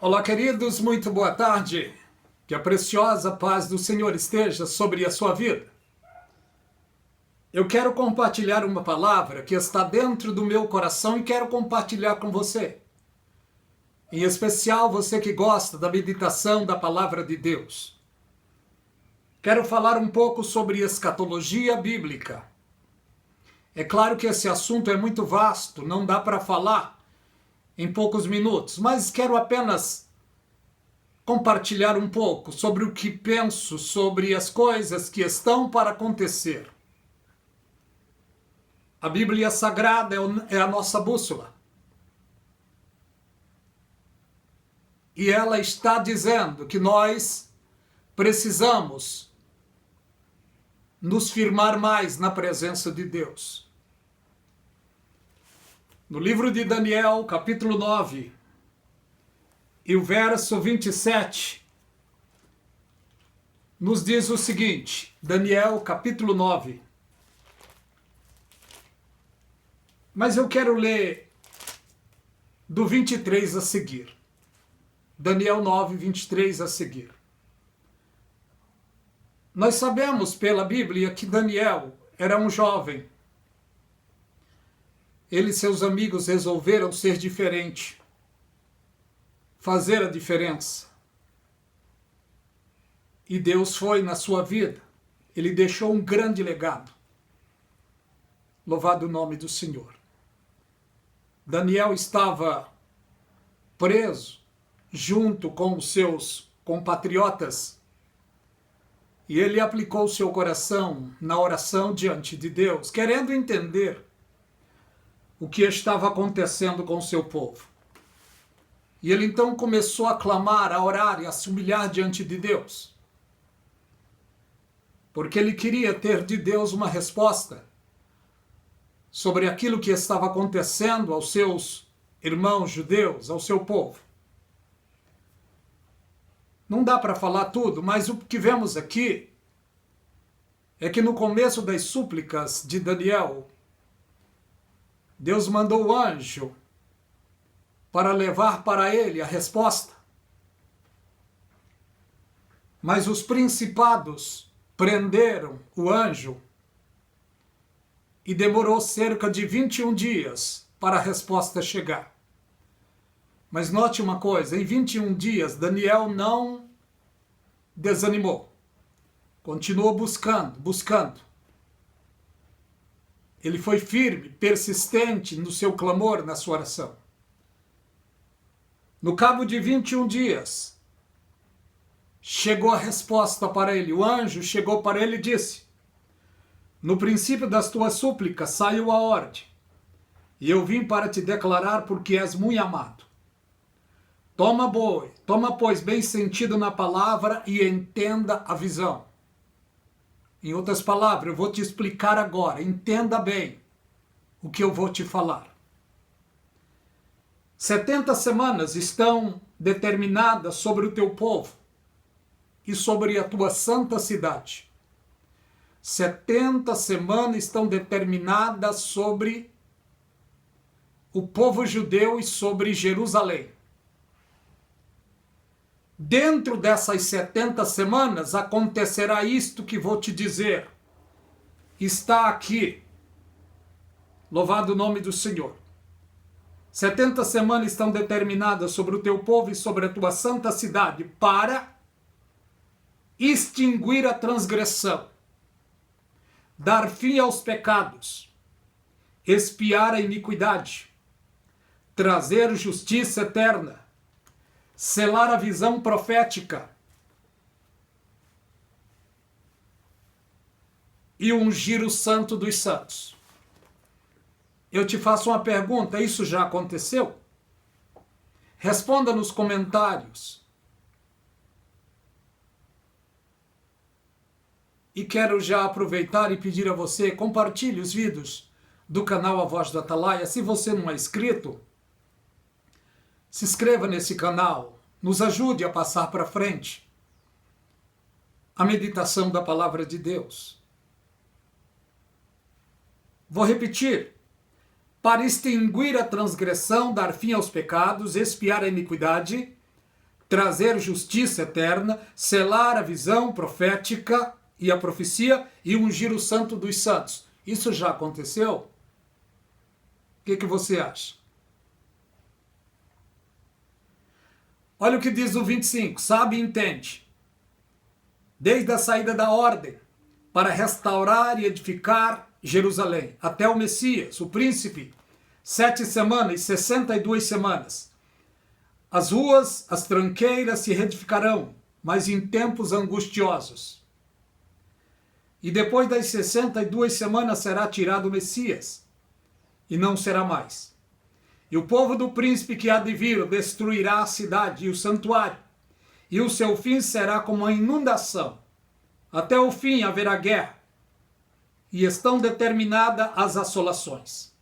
Olá, queridos, muito boa tarde. Que a preciosa paz do Senhor esteja sobre a sua vida. Eu quero compartilhar uma palavra que está dentro do meu coração e quero compartilhar com você. Em especial você que gosta da meditação da palavra de Deus. Quero falar um pouco sobre escatologia bíblica. É claro que esse assunto é muito vasto, não dá para falar em poucos minutos, mas quero apenas compartilhar um pouco sobre o que penso sobre as coisas que estão para acontecer. A Bíblia Sagrada é a nossa bússola. E ela está dizendo que nós precisamos nos firmar mais na presença de Deus. No livro de Daniel, capítulo 9, e o verso 27, nos diz o seguinte, Daniel, capítulo 9. Mas eu quero ler do 23 a seguir. Daniel 9, 23 a seguir. Nós sabemos pela Bíblia que Daniel era um jovem. Ele e seus amigos resolveram ser diferente, fazer a diferença. E Deus foi na sua vida. Ele deixou um grande legado. Louvado o nome do Senhor. Daniel estava preso junto com os seus compatriotas e ele aplicou seu coração na oração diante de Deus, querendo entender o que estava acontecendo com o seu povo. E ele então começou a clamar, a orar e a se humilhar diante de Deus. Porque ele queria ter de Deus uma resposta sobre aquilo que estava acontecendo aos seus irmãos judeus, ao seu povo. Não dá para falar tudo, mas o que vemos aqui é que no começo das súplicas de Daniel, Deus mandou o anjo para levar para ele a resposta. Mas os principados prenderam o anjo e demorou cerca de 21 dias para a resposta chegar. Mas note uma coisa, em 21 dias Daniel não desanimou. Continuou buscando. Ele foi firme, persistente no seu clamor, na sua oração. No cabo de 21 dias, chegou a resposta para ele. O anjo chegou para ele e disse: no princípio das tuas súplicas saiu a ordem, e eu vim para te declarar porque és muito amado. Toma, pois, bem sentido na palavra e entenda a visão. Em outras palavras, eu vou te explicar agora. Entenda bem o que eu vou te falar. 70 semanas estão determinadas sobre o teu povo e sobre a tua santa cidade. 70 semanas estão determinadas sobre o povo judeu e sobre Jerusalém. Dentro dessas 70 semanas acontecerá isto que vou te dizer. Está aqui. Louvado o nome do Senhor. 70 semanas estão determinadas sobre o teu povo e sobre a tua santa cidade para extinguir a transgressão, dar fim aos pecados, expiar a iniquidade, trazer justiça eterna, selar a visão profética e ungir o santo dos santos. Eu te faço uma pergunta, isso já aconteceu? Responda nos comentários. E quero já aproveitar e pedir a você, compartilhe os vídeos do canal A Voz do Atalaia. Se você não é inscrito, se inscreva nesse canal, nos ajude a passar para frente a meditação da palavra de Deus. Vou repetir. Para extinguir a transgressão, dar fim aos pecados, expiar a iniquidade, trazer justiça eterna, selar a visão profética e a profecia e ungir o santo dos santos. Isso já aconteceu? O que você acha? Olha o que diz o 25. Sabe e entende. Desde a saída da ordem para restaurar e edificar Jerusalém, até o Messias, o príncipe, 7 semanas e 62 semanas. As ruas, as tranqueiras se reedificarão, mas em tempos angustiosos. E depois das 62 semanas será tirado o Messias, e não será mais. E o povo do príncipe que há de vir destruirá a cidade e o santuário, e o seu fim será como uma inundação. Até o fim haverá guerra, e estão determinadas as assolações.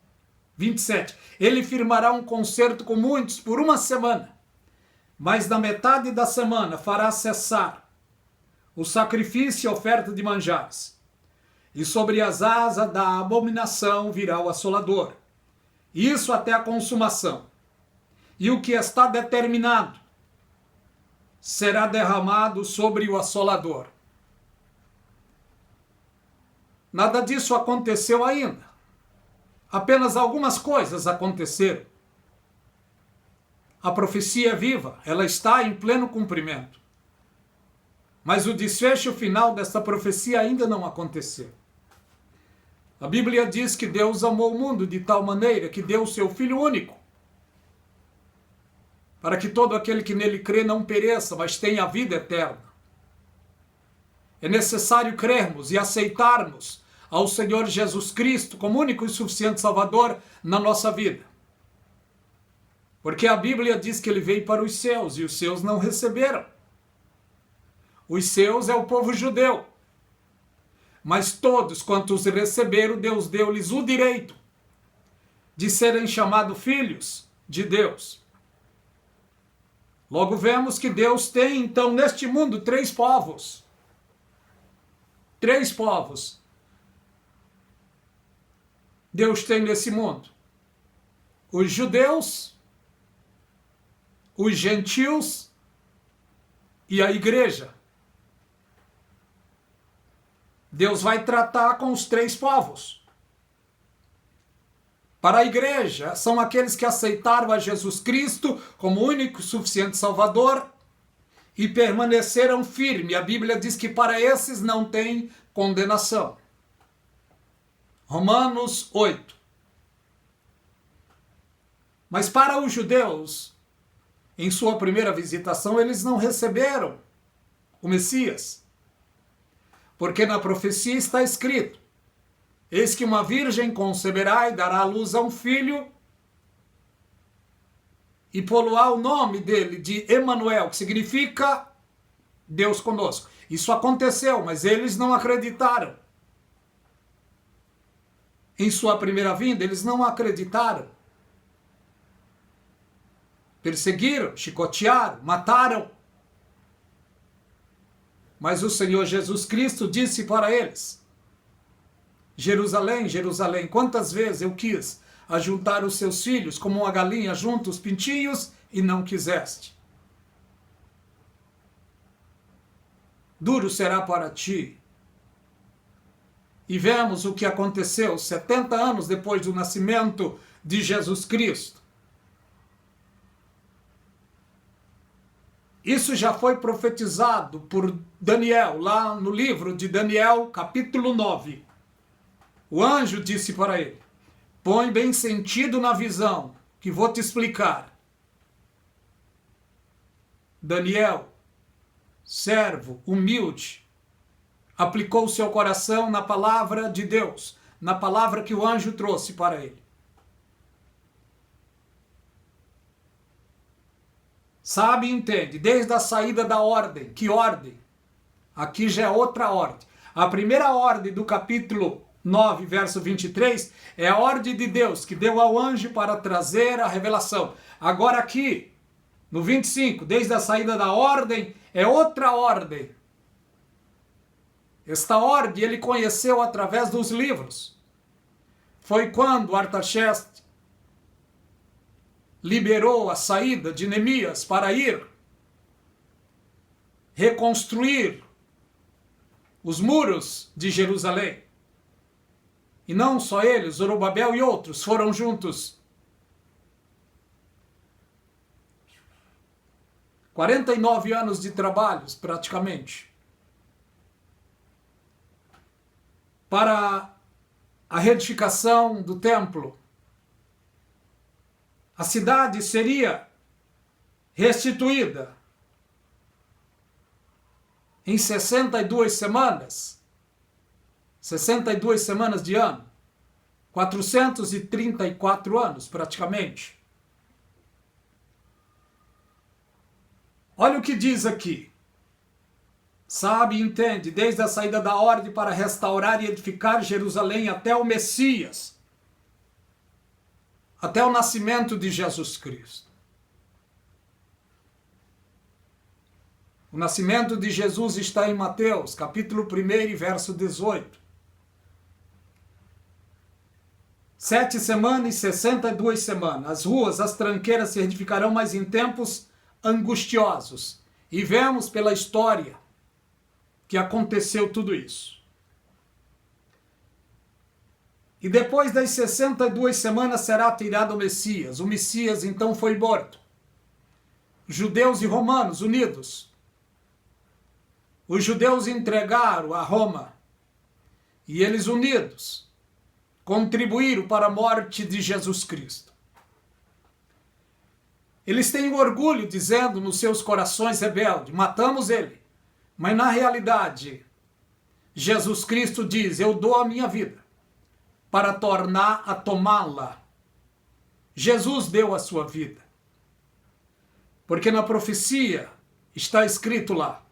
27. Ele firmará um concerto com muitos por uma semana, mas na metade da semana fará cessar o sacrifício e a oferta de manjares. E sobre as asas da abominação virá o assolador. Isso até a consumação. E o que está determinado será derramado sobre o assolador. Nada disso aconteceu ainda. Apenas algumas coisas aconteceram. A profecia é viva, ela está em pleno cumprimento. Mas o desfecho final desta profecia ainda não aconteceu. A Bíblia diz que Deus amou o mundo de tal maneira que deu o seu Filho único, para que todo aquele que nele crê não pereça, mas tenha a vida eterna. É necessário crermos e aceitarmos ao Senhor Jesus Cristo como único e suficiente Salvador na nossa vida. Porque a Bíblia diz que ele veio para os seus e os seus não receberam. Os seus é o povo judeu. Mas todos quantos receberam, Deus deu-lhes o direito de serem chamados filhos de Deus. Logo vemos que Deus tem, então, neste mundo, 3 povos. 3 povos. Deus tem nesse mundo. Os judeus, os gentios e a igreja. Deus vai tratar com os 3 povos. Para a igreja, são aqueles que aceitaram a Jesus Cristo como único e suficiente Salvador e permaneceram firmes. A Bíblia diz que para esses não tem condenação. Romanos 8. Mas para os judeus, em sua primeira visitação, eles não receberam o Messias. Porque na profecia está escrito: eis que uma virgem conceberá e dará à luz a um filho, e pô-lo-á o nome dele de Emanuel, que significa Deus conosco. Isso aconteceu, mas eles não acreditaram. Em sua primeira vinda, eles não acreditaram. Perseguiram, chicotearam, mataram. Mas o Senhor Jesus Cristo disse para eles: Jerusalém, Jerusalém, quantas vezes eu quis ajuntar os seus filhos como uma galinha junta os pintinhos e não quiseste. Duro será para ti. E vemos o que aconteceu 70 anos depois do nascimento de Jesus Cristo. Isso já foi profetizado por Daniel, lá no livro de Daniel, capítulo 9. O anjo disse para ele: põe bem sentido na visão, que vou te explicar. Daniel, servo, humilde, aplicou seu coração na palavra de Deus, na palavra que o anjo trouxe para ele. Sabe e entende, desde a saída da ordem. Que ordem? Aqui já é outra ordem. A primeira ordem do capítulo 9, verso 23, é a ordem de Deus que deu ao anjo para trazer a revelação. Agora aqui, no 25, desde a saída da ordem, é outra ordem. Esta ordem ele conheceu através dos livros. Foi quando Artaxerxes liberou a saída de Neemias para ir reconstruir os muros de Jerusalém. E não só ele, Zorobabel e outros foram juntos. 49 anos de trabalhos, praticamente, para a reedificação do templo. A cidade seria restituída em 62 semanas, 62 semanas de ano, 434 anos praticamente. Olha o que diz aqui. Sabe e entende, desde a saída da ordem para restaurar e edificar Jerusalém até o Messias, até o nascimento de Jesus Cristo. O nascimento de Jesus está em Mateus, capítulo 1, verso 18. 7 semanas e 62 semanas. As ruas, as tranqueiras se edificarão, mas em tempos angustiosos. E vemos pela história que aconteceu tudo isso. E depois das 62 semanas será tirado o Messias. O Messias então foi morto. Judeus e romanos unidos. Os judeus entregaram a Roma. E eles unidos contribuíram para a morte de Jesus Cristo. Eles têm orgulho dizendo nos seus corações rebeldes, matamos ele. Mas na realidade, Jesus Cristo diz, eu dou a minha vida para tornar a tomá-la. Jesus deu a sua vida. Porque na profecia está escrito lá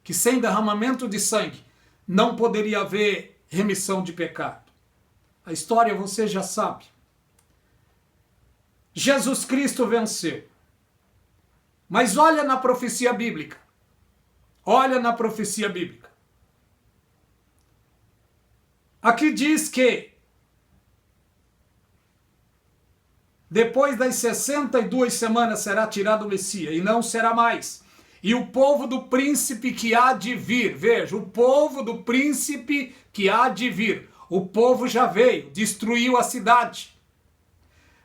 que sem derramamento de sangue não poderia haver remissão de pecado. A história você já sabe. Jesus Cristo venceu. Mas olha na profecia bíblica. Olha na profecia bíblica. Aqui diz que depois das 62 semanas será tirado o Messias, e não será mais. E o povo do príncipe que há de vir, veja, o povo do príncipe que há de vir, o povo já veio, destruiu a cidade.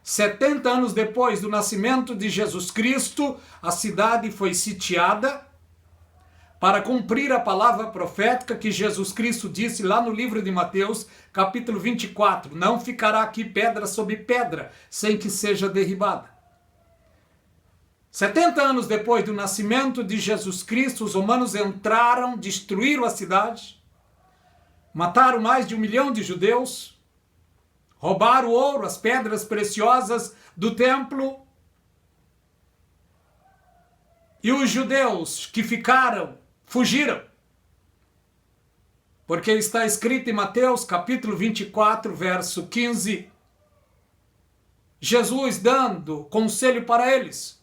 70 anos depois do nascimento de Jesus Cristo, a cidade foi sitiada para cumprir a palavra profética que Jesus Cristo disse lá no livro de Mateus, capítulo 24, não ficará aqui pedra sobre pedra, sem que seja derribada. 70 anos depois do nascimento de Jesus Cristo, os romanos entraram, destruíram a cidade, mataram mais de 1 milhão de judeus, roubaram o ouro, as pedras preciosas do templo, e os judeus que ficaram, fugiram. Porque está escrito em Mateus capítulo 24, verso 15, Jesus dando conselho para eles.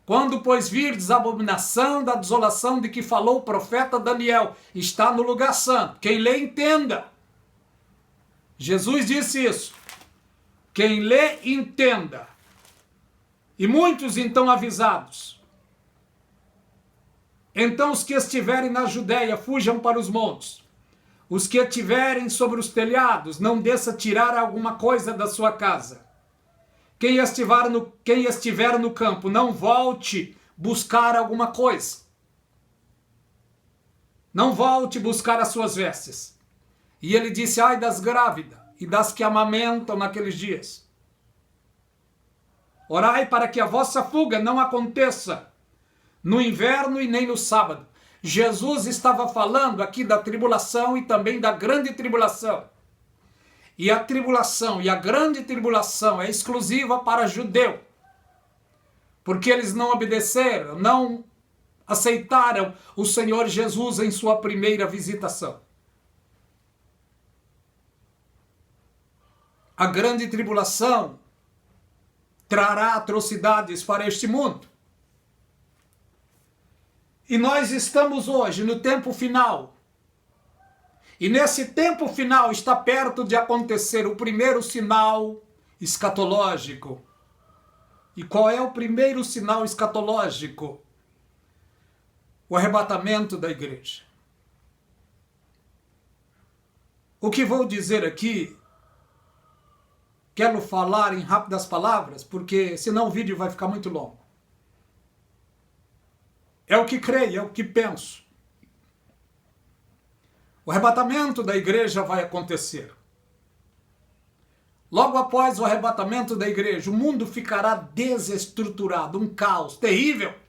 Quando, pois, virdes a abominação da desolação de que falou o profeta Daniel, está no lugar santo. Quem lê, entenda. Jesus disse isso. Quem lê, entenda. E muitos, então, avisados. Então, os que estiverem na Judéia, fujam para os montes. Os que estiverem sobre os telhados, não desça tirar alguma coisa da sua casa. Quem estiver no campo, não volte buscar alguma coisa. Não volte buscar as suas vestes. E ele disse, ai das grávidas e das que amamentam naqueles dias. Orai para que a vossa fuga não aconteça no inverno e nem no sábado. Jesus estava falando aqui da tribulação e também da grande tribulação. E a tribulação e a grande tribulação é exclusiva para judeu. Porque eles não obedeceram, não aceitaram o Senhor Jesus em sua primeira visitação. A grande tribulação trará atrocidades para este mundo. E nós estamos hoje no tempo final. E nesse tempo final está perto de acontecer o primeiro sinal escatológico. E qual é o primeiro sinal escatológico? o arrebatamento da igreja. O que vou dizer aqui, quero falar em rápidas palavras, porque senão o vídeo vai ficar muito longo. É o que creio, é o que penso. O arrebatamento da igreja vai acontecer. Logo após o arrebatamento da igreja, o mundo ficará desestruturado, um caos terrível.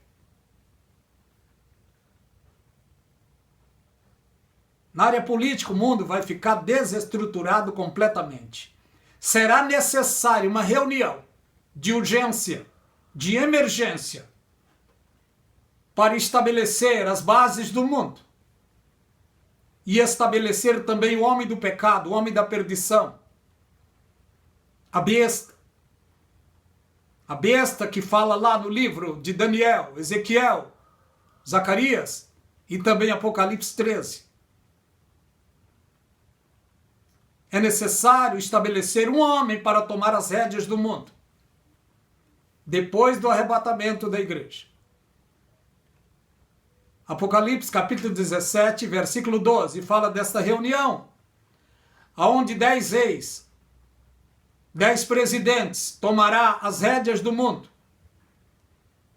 Na área política, o mundo vai ficar desestruturado completamente. Será necessária uma reunião de urgência, de emergência, para estabelecer as bases do mundo. E estabelecer também o homem do pecado, o homem da perdição. A besta. A besta que fala lá no livro de Daniel, Ezequiel, Zacarias e também Apocalipse 13. É necessário estabelecer um homem para tomar as rédeas do mundo, depois do arrebatamento da igreja. Apocalipse capítulo 17, versículo 12, fala desta reunião, onde 10 reis, 10 presidentes tomará as rédeas do mundo.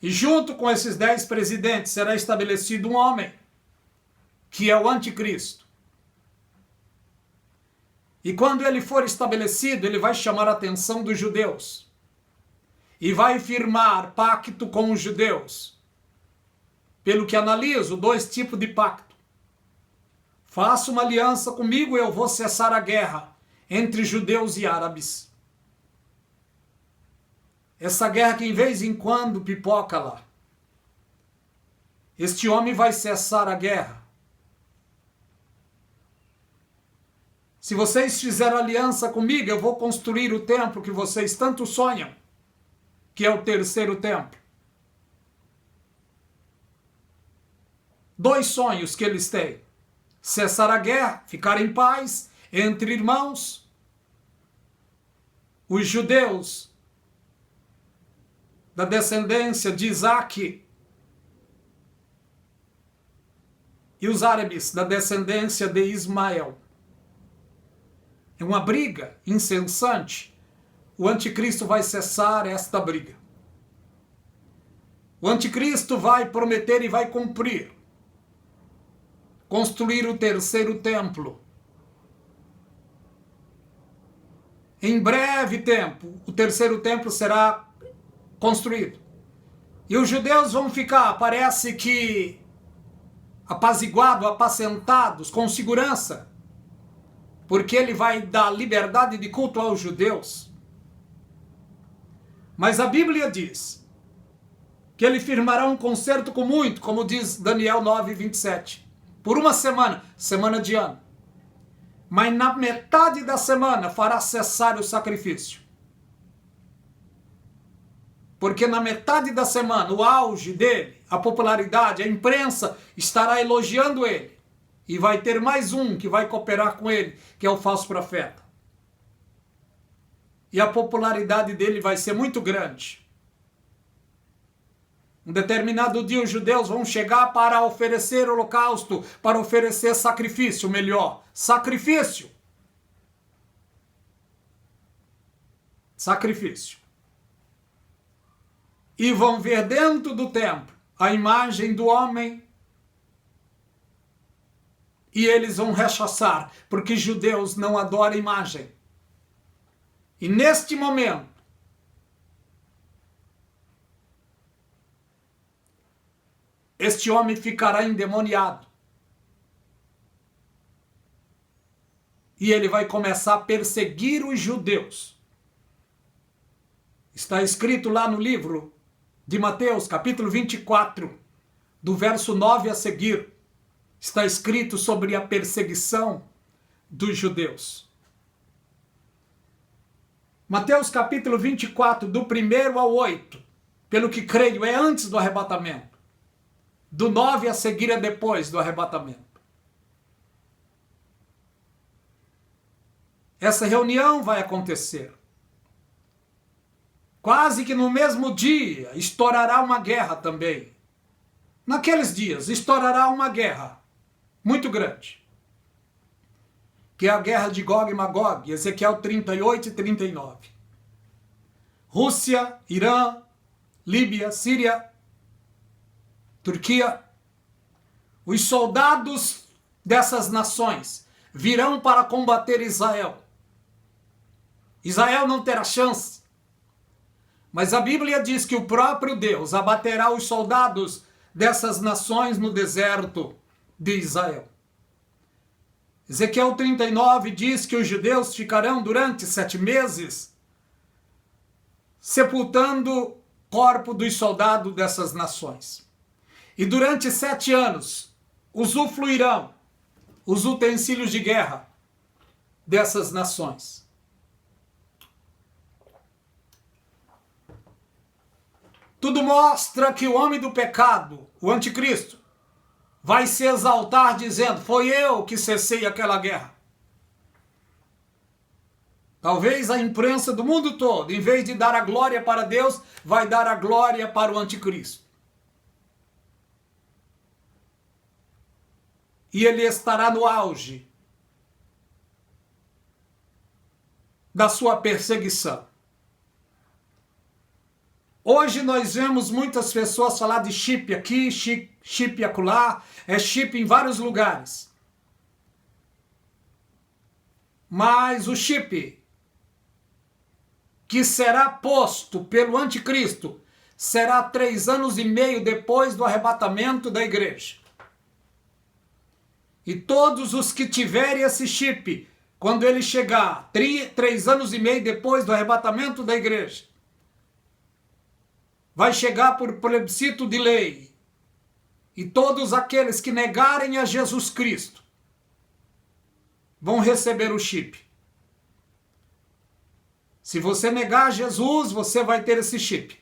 E junto com esses 10 presidentes será estabelecido um homem, que é o anticristo. E quando ele for estabelecido, ele vai chamar a atenção dos judeus. E vai firmar pacto com os judeus. Pelo que analiso, 2 tipos de pacto. Faça uma aliança comigo e eu vou cessar a guerra entre judeus e árabes. Essa guerra que em vez em quando pipoca lá. Este homem vai cessar a guerra. Se vocês fizeram aliança comigo, eu vou construir o templo que vocês tanto sonham, que é o 3º templo. 2 sonhos que eles têm: cessar a guerra, ficar em paz entre irmãos. Os judeus da descendência de Isaac e os árabes da descendência de Ismael. É uma briga incessante. O anticristo vai cessar esta briga. O anticristo vai prometer e vai cumprir. Construir o 3º templo. Em breve tempo, o 3º templo será construído. E os judeus vão ficar, parece que, apaziguados, apacentados, com segurança, porque ele vai dar liberdade de culto aos judeus. Mas a Bíblia diz que ele firmará um concerto com muito, como diz Daniel 9, 27, por uma semana, semana de ano. Mas na metade da semana fará cessar o sacrifício. Porque na metade da semana, o auge dele, a popularidade, a imprensa estará elogiando ele. E vai ter mais um que vai cooperar com ele, que é o falso profeta. E a popularidade dele vai ser muito grande. Um determinado dia os judeus vão chegar para oferecer holocausto, para oferecer sacrifício, melhor, sacrifício. Sacrifício. E vão ver dentro do templo a imagem do homem. E eles vão rechaçar, porque judeus não adoram imagem. E neste momento, este homem ficará endemoniado. E ele vai começar a perseguir os judeus. Está escrito lá no livro de Mateus, capítulo 24, do verso 9 a seguir. Está escrito sobre a perseguição dos judeus. Mateus capítulo 24, do 1 ao 8, pelo que creio, é antes do arrebatamento. Do 9 a seguir é depois do arrebatamento. Essa reunião vai acontecer. Quase que no mesmo dia estourará uma guerra também. naqueles dias estourará uma guerra muito grande, que é a guerra de Gog e Magog, Ezequiel 38 e 39. Rússia, Irã, Líbia, Síria, Turquia. Os soldados dessas nações virão para combater Israel. Israel não terá chance. Mas a Bíblia diz que o próprio Deus abaterá os soldados dessas nações no deserto de Israel. Ezequiel 39 diz que os judeus ficarão durante 7 meses sepultando o corpo dos soldados dessas nações. E durante 7 anos usufruirão os utensílios de guerra dessas nações. Tudo mostra que o homem do pecado, o anticristo, vai se exaltar dizendo: foi eu que cessei aquela guerra. Talvez a imprensa do mundo todo, em vez de dar a glória para Deus, vai dar a glória para o anticristo. E ele estará no auge da sua perseguição. Hoje nós vemos muitas pessoas falar de chip aqui, chip acolá, chip em vários lugares. Mas o chip que será posto pelo anticristo será 3 anos e meio depois do arrebatamento da igreja. E todos os que tiverem esse chip, quando ele chegar 3 anos e meio depois do arrebatamento da igreja, vai chegar por plebiscito de lei. E todos aqueles que negarem a Jesus Cristo vão receber o chip. Se você negar Jesus, você vai ter esse chip.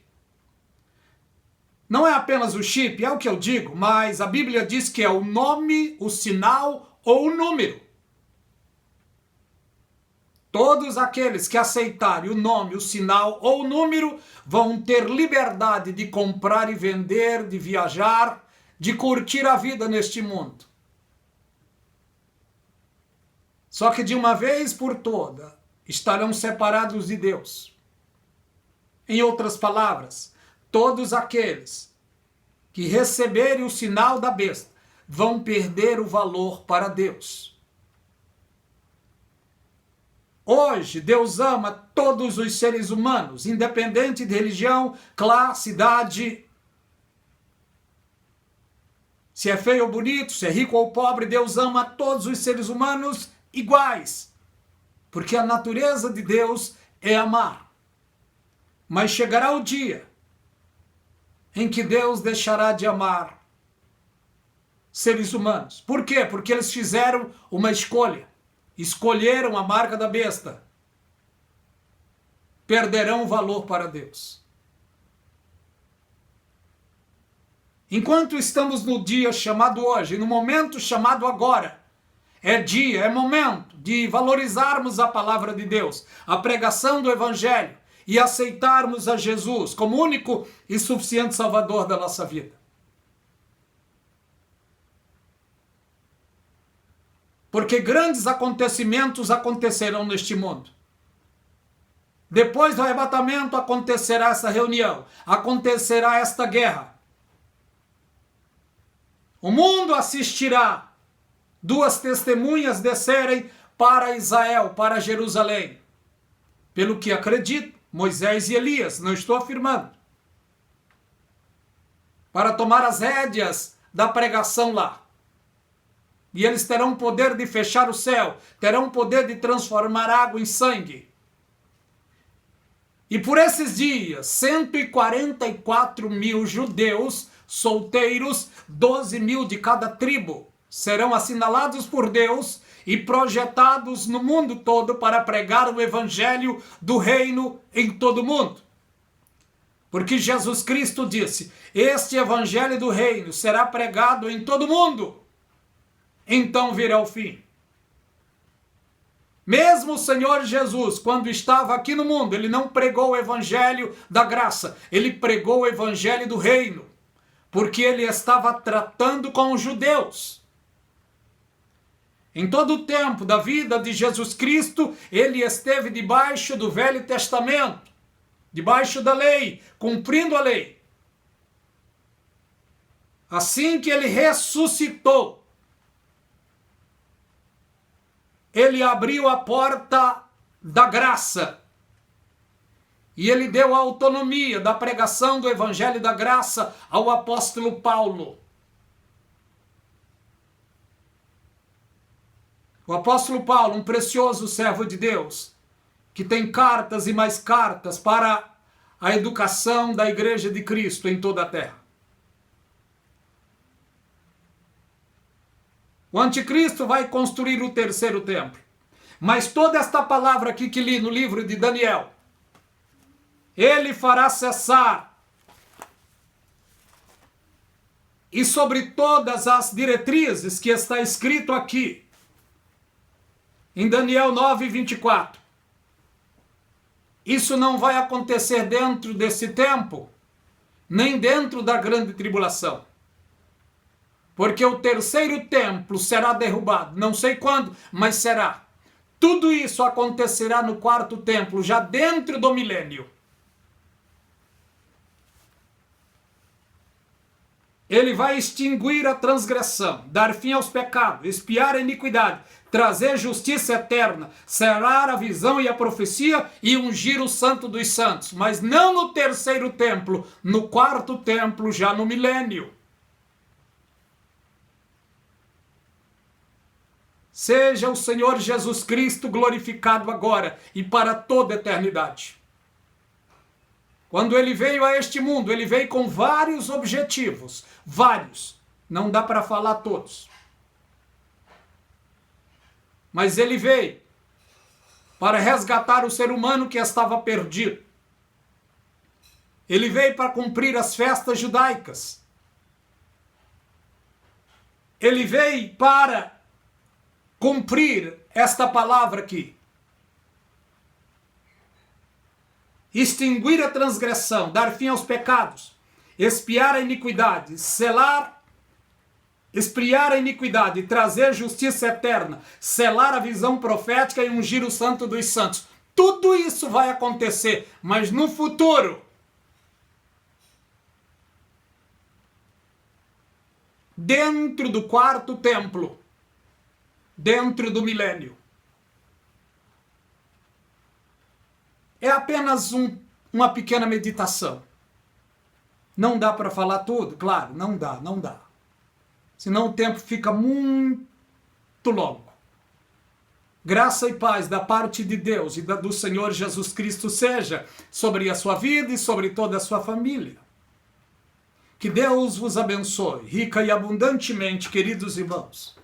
Não é apenas o chip, é o que eu digo, mas a Bíblia diz que é o nome, o sinal ou o número. Todos aqueles que aceitarem o nome, o sinal ou o número vão ter liberdade de comprar e vender, de viajar, de curtir a vida neste mundo. Só que de uma vez por todas estarão separados de Deus. Em outras palavras, todos aqueles que receberem o sinal da besta vão perder o valor para Deus. Hoje, Deus ama todos os seres humanos, independente de religião, classe, idade. Se é feio ou bonito, se é rico ou pobre, Deus ama todos os seres humanos iguais. Porque a natureza de Deus é amar. Mas chegará o dia em que Deus deixará de amar seres humanos. Por quê? Porque eles fizeram uma escolha. Escolheram a marca da besta. Perderão o valor para Deus. Enquanto estamos no dia chamado hoje, no momento chamado agora, é dia, é momento de valorizarmos a palavra de Deus, a pregação do Evangelho e aceitarmos a Jesus como único e suficiente Salvador da nossa vida. Porque grandes acontecimentos acontecerão neste mundo. Depois do arrebatamento acontecerá essa reunião, acontecerá esta guerra. O mundo assistirá 2 testemunhas descerem para Israel, para Jerusalém. Pelo que acredito, Moisés e Elias, não estou afirmando. Para tomar as rédeas da pregação lá. E eles terão poder de fechar o céu, terão poder de transformar água em sangue. E por esses dias, 144 mil judeus solteiros, 12 mil de cada tribo, serão assinalados por Deus e projetados no mundo todo para pregar o evangelho do reino em todo o mundo. Porque Jesus Cristo disse: este evangelho do reino será pregado em todo o mundo. Então virá o fim. Mesmo o Senhor Jesus, quando estava aqui no mundo, ele não pregou o evangelho da graça, ele pregou o evangelho do reino, porque ele estava tratando com os judeus. Em todo o tempo da vida de Jesus Cristo, ele esteve debaixo do Velho Testamento, debaixo da lei, cumprindo a lei. Assim que ele ressuscitou, ele abriu a porta da graça e ele deu a autonomia da pregação do Evangelho da Graça ao apóstolo Paulo. O apóstolo Paulo, um precioso servo de Deus, que tem cartas e mais cartas para a educação da Igreja de Cristo em toda a terra. O anticristo vai construir o terceiro templo. Mas toda esta palavra aqui que li no livro de Daniel, ele fará cessar. E sobre todas as diretrizes que está escrito aqui, em Daniel 9:24. Isso não vai acontecer dentro desse tempo, nem dentro da grande tribulação. Porque o terceiro templo será derrubado. Não sei quando, mas será. Tudo isso acontecerá no quarto templo, já dentro do milênio. Ele vai extinguir a transgressão, dar fim aos pecados, expiar a iniquidade, trazer justiça eterna, selar a visão e a profecia e ungir o santo dos santos. Mas não no terceiro templo, no quarto templo, já no milênio. Seja o Senhor Jesus Cristo glorificado agora e para toda a eternidade. Quando ele veio a este mundo, ele veio com vários objetivos. Vários. Não dá para falar todos. Mas ele veio para resgatar o ser humano que estava perdido. Ele veio para cumprir as festas judaicas. Ele veio para cumprir esta palavra aqui. Extinguir a transgressão, dar fim aos pecados, expiar a iniquidade, expiar a iniquidade, trazer justiça eterna, selar a visão profética e ungir o santo dos santos. Tudo isso vai acontecer, mas no futuro. Dentro do quarto templo, dentro do milênio. É apenas uma pequena meditação. Não dá para falar tudo? Claro, não dá. Senão o tempo fica muito longo. Graça e paz da parte de Deus e do Senhor Jesus Cristo seja sobre a sua vida e sobre toda a sua família. Que Deus vos abençoe, rica e abundantemente, queridos irmãos.